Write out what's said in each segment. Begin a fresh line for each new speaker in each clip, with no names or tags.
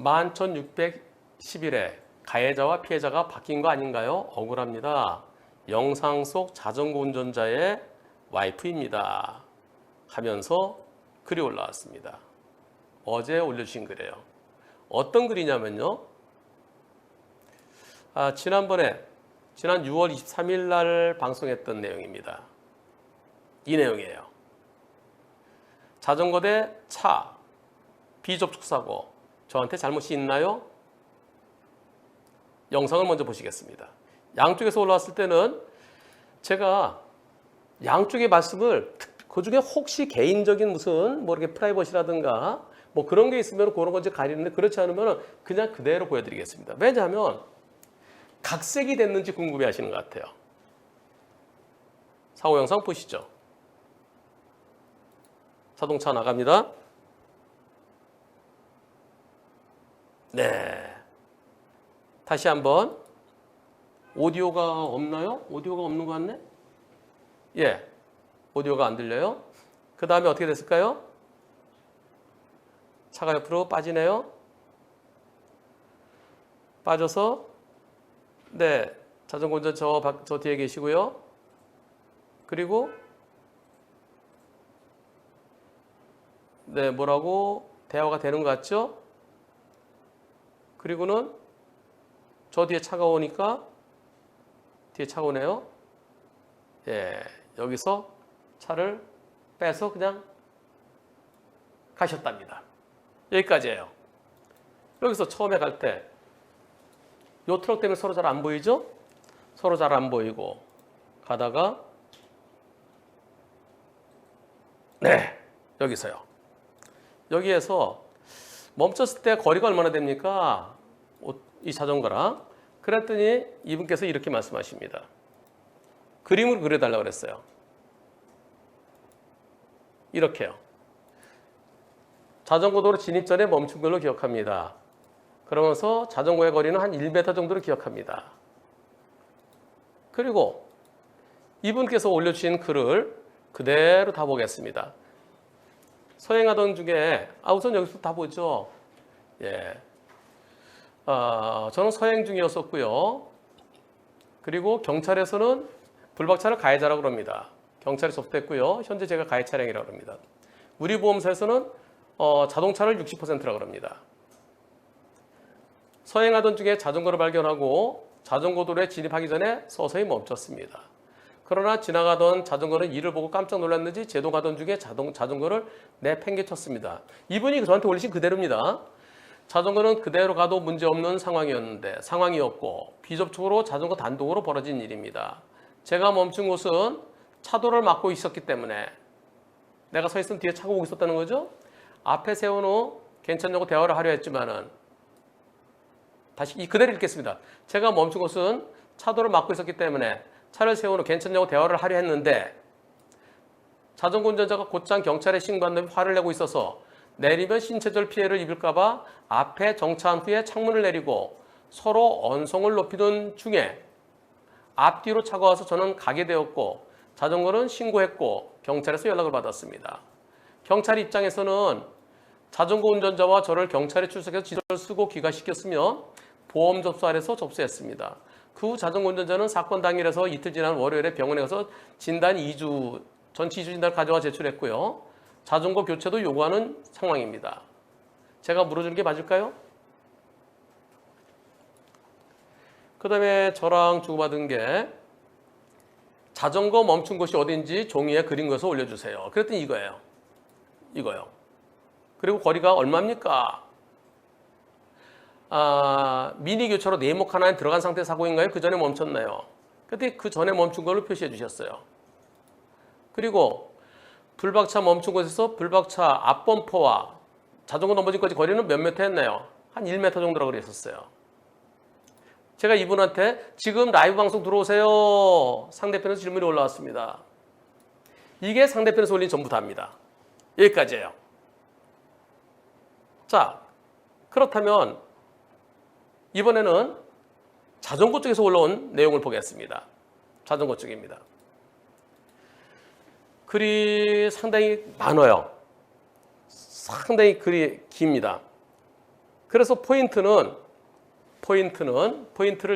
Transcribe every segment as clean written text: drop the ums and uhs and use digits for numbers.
11,611회 가해자와 피해자가 바뀐 거 아닌가요? 억울합니다. 영상 속 자전거 운전자의 와이프입니다. 하면서 글이 올라왔습니다. 어제 올려주신 글이에요. 어떤 글이냐면요. 지난 6월 23일 날 방송했던 내용입니다. 이 내용이에요. 자전거 대 차, 비접촉 사고, 저한테 잘못이 있나요? 영상을 먼저 보시겠습니다. 양쪽에서 올라왔을 때는 제가 양쪽의 말씀을 그 중에 혹시 개인적인 무슨 뭐 이렇게 프라이버시라든가 뭐 그런 게 있으면 그런 건지 가리는데 그렇지 않으면 그냥 그대로 보여드리겠습니다. 왜냐하면 각색이 됐는지 궁금해 하시는 것 같아요. 사고 영상 보시죠. 자동차 나갑니다. 네. 다시 한번. 오디오가 없나요? 오디오가 없는 것 같네? 예. 오디오가 안 들려요. 그 다음에 어떻게 됐을까요? 차가 옆으로 빠지네요. 빠져서, 네. 자전거 운전 저 뒤에 계시고요. 그리고, 네. 뭐라고 대화가 되는 것 같죠? 그리고는 저 뒤에 차가 오니까 뒤에 차가 오네요. 예, 여기서 차를 빼서 그냥 가셨답니다. 여기까지예요. 여기서 처음에 갈 때 이 트럭 때문에 서로 잘 안 보이죠? 서로 잘 안 보이고 가다가 네, 여기서요. 여기에서 멈췄을 때 거리가 얼마나 됩니까? 이 자전거랑. 그랬더니 이분께서 이렇게 말씀하십니다. 그림을 그려달라고 그랬어요. 이렇게요. 자전거 도로 진입 전에 멈춘 걸로 기억합니다. 그러면서 자전거의 거리는 한 1m 정도로 기억합니다. 그리고 이분께서 올려주신 글을 그대로 다 보겠습니다. 서행하던 중에 우선 여기서 다 보죠. 예. 저는 서행 중이었었고요. 그리고 경찰에서는 불박차를 가해자라고 합니다. 경찰이 접수됐고요. 현재 제가 가해 차량이라고 합니다. 우리 보험사에서는 자동차를 60%라고 합니다. 서행하던 중에 자전거를 발견하고 자전거 도로에 진입하기 전에 서서히 멈췄습니다. 그러나 지나가던 자전거는 이를 보고 깜짝 놀랐는지 제동하던 중에 자전거를 내팽개쳤습니다. 이분이 저한테 올리신 그대로입니다. 자전거는 그대로 가도 문제없는 상황이었고 비접촉으로 자전거 단독으로 벌어진 일입니다. 제가 멈춘 곳은 차도를 막고 있었기 때문에 내가 서 있으면 뒤에 차가 오고 있었다는 거죠. 앞에 세운 후 괜찮냐고 대화를 하려 했지만은 다시 그대로 읽겠습니다. 제가 멈춘 곳은 차도를 막고 있었기 때문에 차를 세운 후 괜찮냐고 대화를 하려 했는데 자전거 운전자가 곧장 경찰에 신고한 다음에 화를 내고 있어서 내리면 신체적 피해를 입을까 봐 앞에 정차한 후에 창문을 내리고 서로 언성을 높이던 중에 앞뒤로 차가 와서 저는 가게 되었고 자전거는 신고했고 경찰에서 연락을 받았습니다. 경찰 입장에서는 자전거 운전자와 저를 경찰에 출석해서 지도를 쓰고 귀가시켰으며 보험 접수 아래서 접수했습니다. 그 후 자전거 운전자는 사건 당일에서 이틀 지난 월요일에 병원에 가서 전치 2주 진단을 가져와 제출했고요. 자전거 교체도 요구하는 상황입니다. 제가 물어주는 게 맞을까요? 그 다음에 저랑 주고받은 게 자전거 멈춘 곳이 어딘지 종이에 그린 것을 올려주세요. 그랬더니 이거요. 그리고 거리가 얼마입니까? 미니 교차로 네모 하나에 들어간 상태 사고인가요? 그 전에 멈췄나요? 그때 그 전에 멈춘 걸로 표시해 주셨어요. 그리고 불박차 멈춘 곳에서 불박차 앞범퍼와 자전거 넘어진 것까지 거리는 몇 미터 했나요? 한 1m 정도라고 그랬었어요. 제가 이분한테 지금 라이브 방송 들어오세요. 상대편에서 질문이 올라왔습니다. 이게 상대편에서 올린 전부 다입니다. 여기까지예요. 자, 그렇다면 이번에는 자전거 쪽에서 올라온 내용을 보겠습니다. 자전거 쪽입니다. 글이 상당히 많아요. 상당히 글이 깁니다. 그래서 포인트를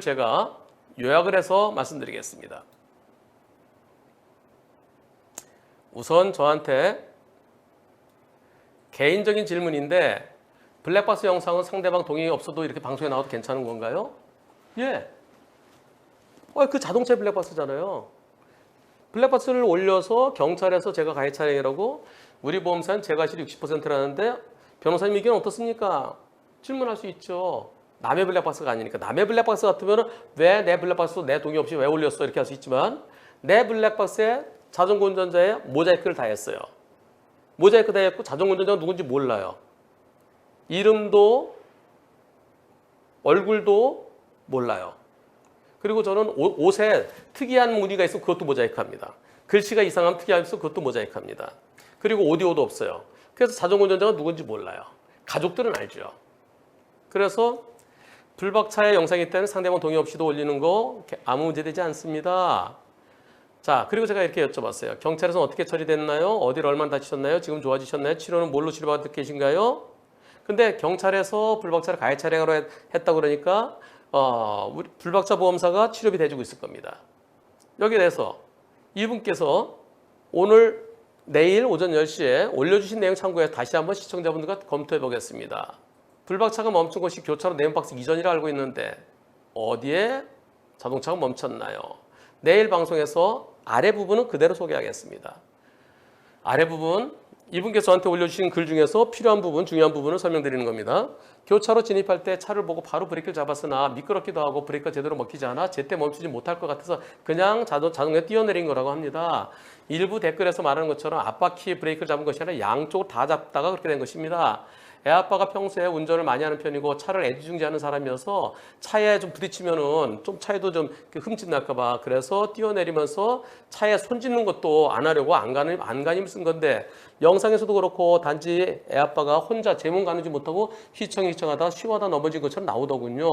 제가 요약을 해서 말씀드리겠습니다. 우선 저한테 개인적인 질문인데 블랙박스 영상은 상대방 동의 없어도 이렇게 방송에 나와도 괜찮은 건가요? 예. 그 자동차 블랙박스잖아요. 블랙박스를 올려서 경찰에서 제가 가해 차량이라고 우리 보험사는 제가실이 60%라는데 변호사님 의견 어떻습니까? 질문할 수 있죠. 남의 블랙박스가 아니니까. 남의 블랙박스 같으면 왜 내 블랙박스 내 동의 없이 왜 올렸어? 이렇게 할 수 있지만 내 블랙박스에 자전거 운전자의 모자이크를 다 했어요. 모자이크 다 했고 자전거 운전자가 누군지 몰라요. 이름도 얼굴도 몰라요. 그리고 저는 옷에 특이한 무늬가 있으면 그것도 모자이크합니다. 글씨가 이상하면 특이하면 그것도 모자이크합니다. 그리고 오디오도 없어요. 그래서 자전거 운전자가 누군지 몰라요. 가족들은 알죠. 그래서 불박차의 영상이 있다면 상대방 동의 없이도 올리는 거 아무 문제 되지 않습니다. 자, 그리고 제가 이렇게 여쭤봤어요. 경찰에서는 어떻게 처리됐나요? 어디를 얼마나 다치셨나요? 지금 좋아지셨나요? 치료는 뭘로 치료받고 계신가요? 근데 경찰에서 불박차를 가해 차량으로 했다고 그러니까 우리 불박차 보험사가 치료비 대주고 있을 겁니다. 여기에 대해서 이분께서 내일 오전 10시에 올려주신 내용 참고해서 다시 한번 시청자분들과 검토해 보겠습니다. 불박차가 멈춘 곳이 교차로 네임박스 이전이라 알고 있는데 어디에 자동차가 멈췄나요? 내일 방송에서 아래 부분은 그대로 소개하겠습니다. 아래 부분, 이분께서 저한테 올려주신 글 중에서 필요한 부분, 중요한 부분을 설명드리는 겁니다. 교차로 진입할 때 차를 보고 바로 브레이크를 잡았으나 미끄럽기도 하고 브레이크가 제대로 먹히지 않아 제때 멈추지 못할 것 같아서 그냥 자동차에 뛰어내린 거라고 합니다. 일부 댓글에서 말하는 것처럼 앞바퀴 브레이크를 잡은 것이 아니라 양쪽으로 다 잡다가 그렇게 된 것입니다. 애아빠가 평소에 운전을 많이 하는 편이고 차를 애지중지하는 사람이어서 차에 좀 부딪히면은 좀 차에도 좀 흠집 날까봐 그래서 뛰어내리면서 차에 손 짚는 것도 안 하려고 안간힘을 쓴 건데 영상에서도 그렇고 단지 애아빠가 혼자 제몸 가누지 못하고 휘청휘청하다 쉬워하다 넘어진 것처럼 나오더군요.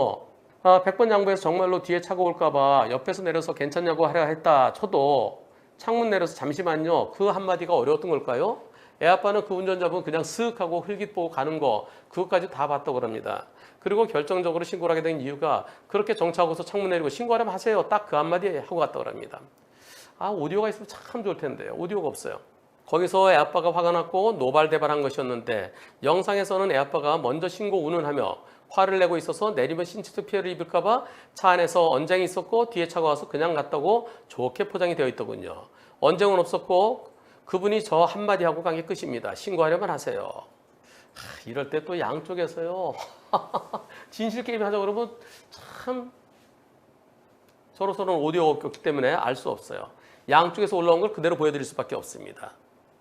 100번 양보해서 정말로 뒤에 차가 올까봐 옆에서 내려서 괜찮냐고 하려 했다 쳐도 창문 내려서 잠시만요. 그 한마디가 어려웠던 걸까요? 애아빠는 그 운전자분 그냥 쓱 하고 흘깃 보고 가는 거 그것까지 다 봤다고 합니다. 그리고 결정적으로 신고를 하게 된 이유가 그렇게 정차하고서 창문 내리고 신고하려면 하세요. 딱 그 한마디 하고 갔다고 합니다. 오디오가 있으면 참 좋을 텐데요. 오디오가 없어요. 거기서 애아빠가 화가 났고 노발대발한 것이었는데 영상에서는 애아빠가 먼저 신고 운운하며 화를 내고 있어서 내리면 신체적 피해를 입을까봐 차 안에서 언쟁이 있었고 뒤에 차가 와서 그냥 갔다고 좋게 포장이 되어 있더군요. 언쟁은 없었고 그분이 저 한마디 하고 간 게 끝입니다. 신고하려면 하세요. 이럴 때 또 양쪽에서요. 진실 게임 하자고 그러면 참 서로서로는 오디오가 없기 때문에 알 수 없어요. 양쪽에서 올라온 걸 그대로 보여드릴 수밖에 없습니다.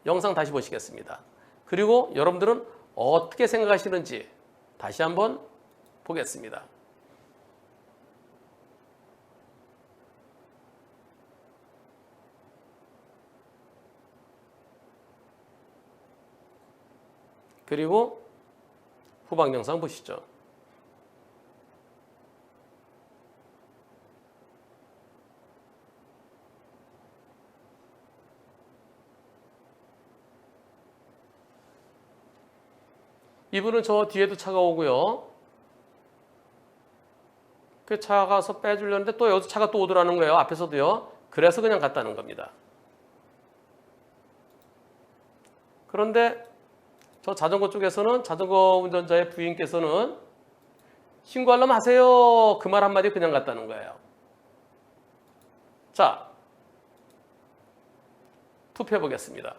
영상 다시 보시겠습니다. 그리고 여러분들은 어떻게 생각하시는지 다시 한번 보겠습니다. 그리고 후방 영상 보시죠. 이분은 저 뒤에도 차가 오고요. 그 차가 가서 빼주려는데 또 여기서 차가 또 오더라는 거예요. 앞에서도요. 그래서 그냥 갔다는 겁니다. 그런데 저 자전거 쪽에서는 자전거 운전자의 부인께서는 신고하려면 하세요. 그 말 한마디 그냥 갔다는 거예요. 자, 투표해 보겠습니다.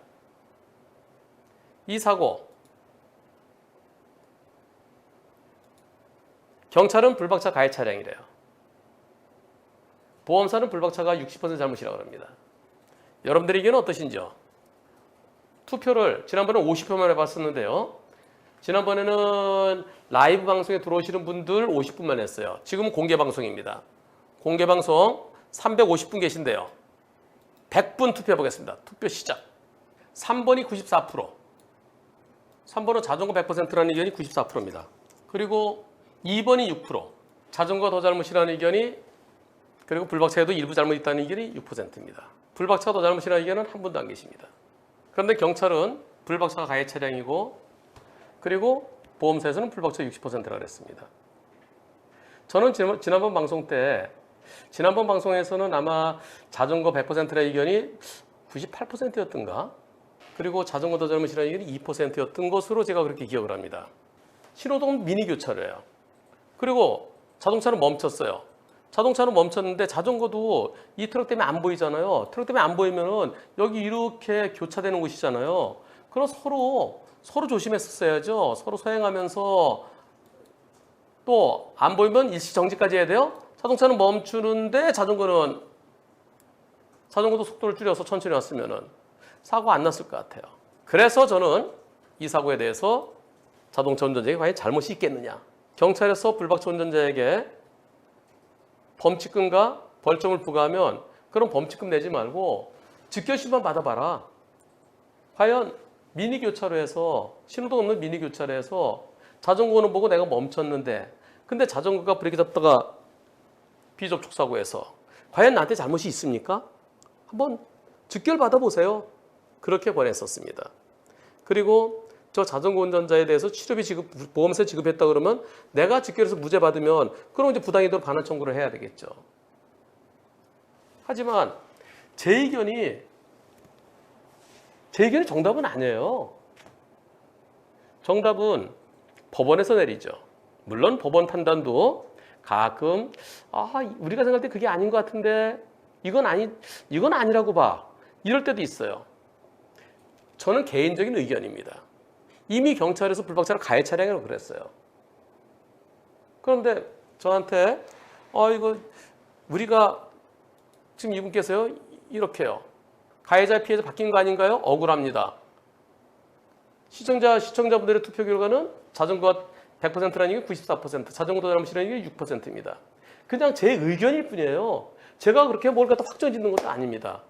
이 사고 경찰은 불박차 가해 차량이래요. 보험사는 불박차가 60% 잘못이라고 합니다. 여러분들의 의견은 어떠신지요? 투표를 지난번에 50표만 해봤었는데요. 지난번에는 라이브 방송에 들어오시는 분들 50분만 했어요. 지금은 공개 방송입니다. 공개 방송 350분 계신데요. 100분 투표해 보겠습니다. 투표 시작. 3번이 94%. 3번은 자전거 100%라는 의견이 94%입니다. 그리고 2번이 6%. 자전거 더 잘못이라는 의견이 그리고 불박차에도 일부 잘못 있다는 의견이 6%입니다. 불박차가 더 잘못이라는 의견은 한 분도 안 계십니다. 그런데 경찰은 불박차가 가해 차량이고 그리고 보험사에서는 불박차 60%라 그랬습니다. 저는 지난번 방송에서는 아마 자전거 100%의 의견이 98%였던가? 그리고 자전거 더 젊으시라는 의견이 2%였던 것으로 제가 그렇게 기억을 합니다. 신호등 미니 교차로예요. 그리고 자동차는 멈췄어요. 자동차는 멈췄는데 자전거도 이 트럭 때문에 안 보이잖아요. 트럭 때문에 안 보이면은 여기 이렇게 교차되는 곳이잖아요. 그럼 서로 조심했었어야죠. 서로 서행하면서 또 안 보이면 일시 정지까지 해야 돼요. 자동차는 멈추는데 자전거도 속도를 줄여서 천천히 왔으면은 사고 안 났을 것 같아요. 그래서 저는 이 사고에 대해서 자동차 운전자에게 과연 잘못이 있겠느냐. 경찰에서 불박차 운전자에게 범칙금과 벌점을 부과하면 그럼 범칙금 내지 말고 즉결심만 받아봐라. 과연 미니 교차로에서 신호등 없는 미니 교차로에서 자전거는 보고 내가 멈췄는데 근데 자전거가 브레이크 잡다가 비접촉 사고에서 과연 나한테 잘못이 있습니까? 한번 즉결 받아보세요. 그렇게 권했었습니다. 그리고 저 자전거 운전자에 대해서 치료비 보험세 지급했다 그러면 내가 즉결해서 무죄 받으면 그럼 이제 부당이득 반환 청구를 해야 되겠죠. 하지만 제 의견이 정답은 아니에요. 정답은 법원에서 내리죠. 물론 법원 판단도 가끔 우리가 생각할 때 그게 아닌 것 같은데 이건 아니라고 봐. 이럴 때도 있어요. 저는 개인적인 의견입니다. 이미 경찰에서 불박차를 가해 차량이라고 그랬어요. 그런데 저한테 이거 우리가 지금 이분께서요 이렇게요. 가해자 피해자 바뀐 거 아닌가요? 억울합니다. 시청자분들의 투표 결과는 자전거가 100%라는 게 94%, 자전거 더 잘못이라는 게 6%입니다. 그냥 제 의견일 뿐이에요. 제가 그렇게 뭘 갖다 확정 짓는 것도 아닙니다.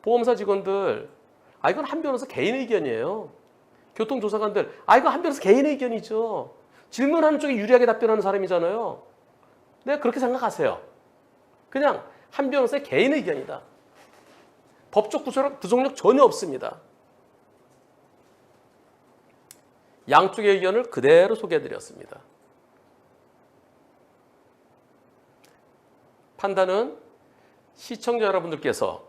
보험사 직원들, 이건 한 변호사 개인 의견이에요. 교통조사관들, 이건 한 변호사 개인 의견이죠. 질문하는 쪽에 유리하게 답변하는 사람이잖아요. 네, 그렇게 생각하세요. 그냥 한 변호사의 개인 의견이다. 법적 구속력 전혀 없습니다. 양쪽의 의견을 그대로 소개해드렸습니다. 판단은 시청자 여러분들께서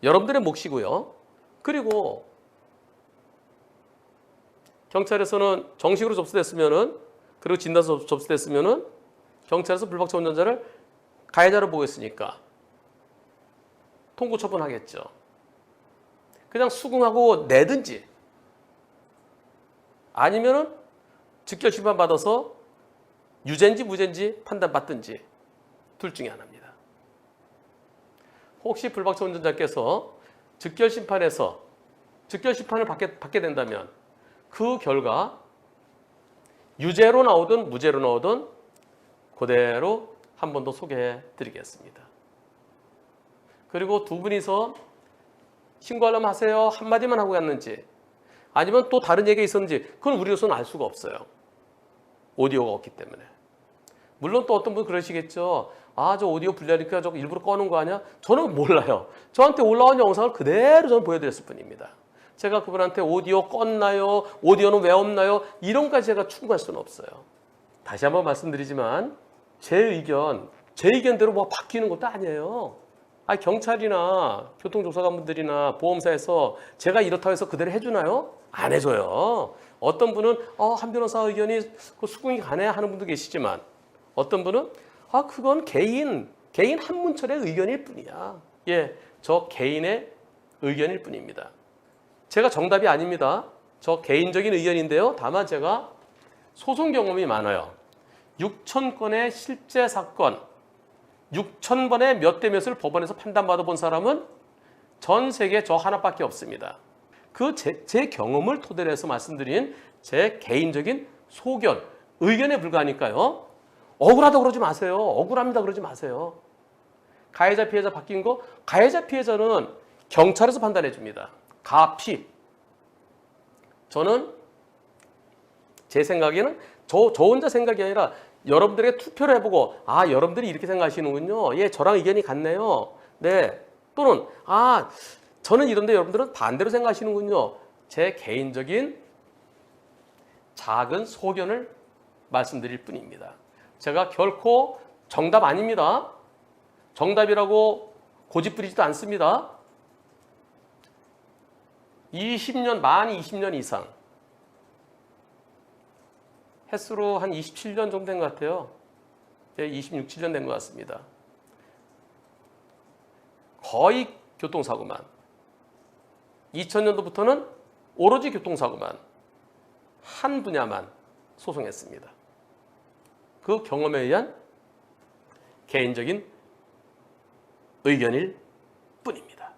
여러분들의 몫이고요. 그리고 경찰에서는 정식으로 접수됐으면은 그리고 진단서 접수됐으면은 경찰에서 불박차 운전자를 가해자로 보고 있으니까 통고 처분하겠죠. 그냥 수긍하고 내든지 아니면은 즉결 심판 받아서 유죄인지 무죄인지 판단받든지 둘 중에 하나입니다. 혹시 불박차 운전자께서 즉결 심판을 받게 된다면 그 결과 유죄로 나오든 무죄로 나오든 그대로 한 번 더 소개해 드리겠습니다. 그리고 두 분이서 신고하려면 하세요 한마디만 하고 갔는지 아니면 또 다른 얘기가 있었는지 그건 우리로서는 알 수가 없어요. 오디오가 없기 때문에. 물론 또 어떤 분 그러시겠죠. 저 오디오 불리하니까 저 일부러 꺼놓은 거 아니야? 저는 몰라요. 저한테 올라온 영상을 그대로 저는 보여드렸을 뿐입니다. 제가 그분한테 오디오 껐나요? 오디오는 왜 없나요? 이런 것까지 제가 추궁할 수는 없어요. 다시 한번 말씀드리지만 제 의견대로 뭐 바뀌는 것도 아니에요. 경찰이나 교통조사관분들이나 보험사에서 제가 이렇다고 해서 그대로 해주나요? 안 해줘요. 어떤 분은 한 변호사 의견이 수긍이 가네 하는 분도 계시지만 어떤 분은 그건 개인 한문철의 의견일 뿐이야. 저 개인의 의견일 뿐입니다. 제가 정답이 아닙니다. 저 개인적인 의견인데요. 다만 제가 소송 경험이 많아요. 6,000건의 실제 사건 6,000번의 몇 대 몇을 법원에서 판단받아 본 사람은 전 세계에 저 하나밖에 없습니다. 제 경험을 토대로 해서 말씀드린 제 개인적인 소견, 의견에 불과하니까요. 억울하다고 그러지 마세요. 억울합니다 그러지 마세요. 가해자 피해자 바뀐 거 가해자 피해자는 경찰에서 판단해 줍니다. 가피. 저는 제 생각에는 저 혼자 생각이 아니라 여러분들에게 투표를 해보고 여러분들이 이렇게 생각하시는군요. 저랑 의견이 같네요. 네. 또는 저는 이런데 여러분들은 반대로 생각하시는군요. 제 개인적인 작은 소견을 말씀드릴 뿐입니다. 제가 결코 정답 아닙니다. 정답이라고 고집부리지도 않습니다. 20년, 20년 이상. 횟수로 한 27년 정도 된 것 같아요. 26, 7년 된 것 같습니다. 거의 교통사고만. 2000년도부터는 오로지 교통사고만. 한 분야만 소송했습니다. 그 경험에 의한 개인적인 의견일 뿐입니다.